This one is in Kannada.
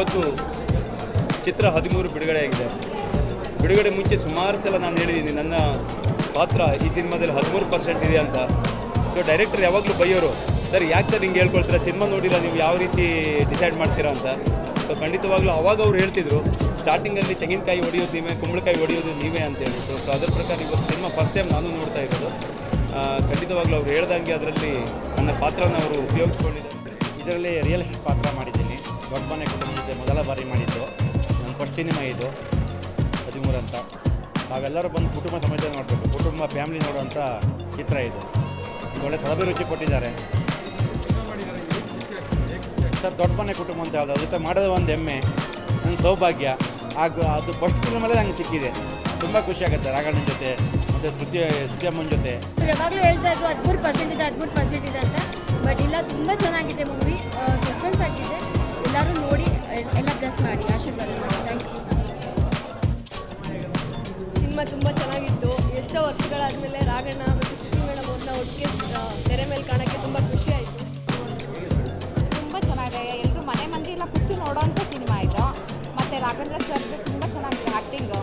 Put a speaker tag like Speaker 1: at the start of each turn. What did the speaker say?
Speaker 1: ಇವತ್ತು ಚಿತ್ರ 13 ಬಿಡುಗಡೆಯಾಗಿದೆ. ಬಿಡುಗಡೆ ಮುಂಚೆ ಸುಮಾರು ಸಲ ನಾನು ಹೇಳಿದ್ದೀನಿ ನನ್ನ ಪಾತ್ರ ಈ ಸಿನಿಮಾದಲ್ಲಿ 13% ಇದೆ ಅಂತ. ಸೊ ಡೈರೆಕ್ಟರ್ ಯಾವಾಗಲೂ ಬೈಯೋರು, ಸರ್ ಯಾಕೆ ಸರ್ ಹಿಂಗೆ ಹೇಳ್ಕೊಳ್ತೀರಾ, ಸಿನಿಮಾ ನೋಡಿಲ್ಲ ನೀವು ಯಾವ ರೀತಿ ಡಿಸೈಡ್ ಮಾಡ್ತೀರಾ ಅಂತ. ಸೊ ಖಂಡಿತವಾಗ್ಲೂ ಅವಾಗ ಅವ್ರು ಹೇಳ್ತಿದ್ರು ಸ್ಟಾರ್ಟಿಂಗಲ್ಲಿ ತೆಂಗಿನಕಾಯಿ ಹೊಡೆಯೋದು ನೀವೇ, ಕುಂಬಳಕಾಯಿ ಹೊಡೆಯೋದು ನೀವೇ ಅಂತ ಹೇಳ್ಬಿಟ್ಟು. ಸೊ ಅದರ ಪ್ರಕಾರ ಇವತ್ತು ಸಿನಿಮಾ ಫಸ್ಟ್ ಟೈಮ್ ನಾನು ನೋಡ್ತಾ ಇರೋದು. ಖಂಡಿತವಾಗ್ಲೂ ಅವ್ರು ಹೇಳ್ದಂಗೆ ಅದರಲ್ಲಿ ನನ್ನ ಪಾತ್ರನ ಅವರು ಉಪಯೋಗಿಸ್ಕೊಂಡಿದ್ದಾರೆ.
Speaker 2: ಇದರಲ್ಲಿ ರಿಯಲ್ ಎಸ್ಟೇಟ್ ಪಾತ್ರ ಮಾಡಿದ್ದೀನಿ. ದೊಡ್ಡ ಮನೆ ಕುಟುಂಬ ಜೊತೆ ಮೊದಲ ಬಾರಿ ಮಾಡಿದ್ದು ನನ್ನ ಫಸ್ಟ್ ಸಿನಿಮಾ ಇದು 13 ಅಂತ. ನಾವೆಲ್ಲರೂ ಬಂದು ಕುಟುಂಬ ಸಮೇತ ನೋಡಬೇಕು, ಕುಟುಂಬ ಫ್ಯಾಮಿಲಿ ನೋಡುವಂಥ ಚಿತ್ರ ಇದು. ಒಳ್ಳೆ ಸದಭಿರುಚಿ ಕೊಟ್ಟಿದ್ದಾರೆ ಸರ್. ದೊಡ್ಡ ಮನೆ ಕುಟುಂಬ ಅಂತ ಯಾವುದು ಅದ್ರ ಜೊತೆ ಮಾಡೋದು ಒಂದು ಹೆಮ್ಮೆ, ನನ್ನ ಸೌಭಾಗ್ಯ. ಹಾಗೂ ಅದು ಫಸ್ಟ್ ಫಿಲ್ಮಲ್ಲೇ ನಂಗೆ ಸಿಕ್ಕಿದೆ. ತುಂಬ ಖುಷಿಯಾಗುತ್ತೆ ರಾಘಣ್ಣನ ಜೊತೆ ಮತ್ತು ಶ್ರುತಿಯಮ್ಮನ ಜೊತೆ.
Speaker 3: ಯಾವಾಗಲೂ ಹೇಳ್ತಾ ಇದ್ರು 13% ಇದೆ 13% ಇದೆ ಅಂತ. ಬಟ್ ಇಲ್ಲ, ತುಂಬ ಚೆನ್ನಾಗಿದೆ ಮೂವಿ, ಸಸ್ಪೆನ್ಸ್ ಆಗಿದೆ. ಎಲ್ಲರೂ ನೋಡಿ ಎಲ್ಲ ಪ್ಲಸ್ ಮಾಡಿ ಆಶೀರ್ವಾದ ಮಾಡಿ. Thank you.
Speaker 4: ಸಿನಿಮಾ ತುಂಬ ಚೆನ್ನಾಗಿತ್ತು. ಎಷ್ಟೋ ವರ್ಷಗಳಾದಮೇಲೆ ರಾಘಣ್ಣ ಮತ್ತು ಶ್ರುತಿ ಮೇಡಮ್ ಅವ್ರನ್ನ ಒಟ್ಟಿಗೆ ತೆರೆ ಮೇಲೆ ಕಾಣೋಕ್ಕೆ ತುಂಬ ಖುಷಿ ಆಯಿತು.
Speaker 5: ತುಂಬ ಚೆನ್ನಾಗಿದೆ. ಎಲ್ಲರೂ ಮನೆ ಮಂದಿ ಎಲ್ಲ ಕೂತು ನೋಡೋವಂಥ ಸಿನಿಮಾ ಇದು. ಮತ್ತು ರಾಘವೇಂದ್ರ ಸರ್ದು ತುಂಬ ಚೆನ್ನಾಗಿದೆ ಆ್ಯಕ್ಟಿಂಗು.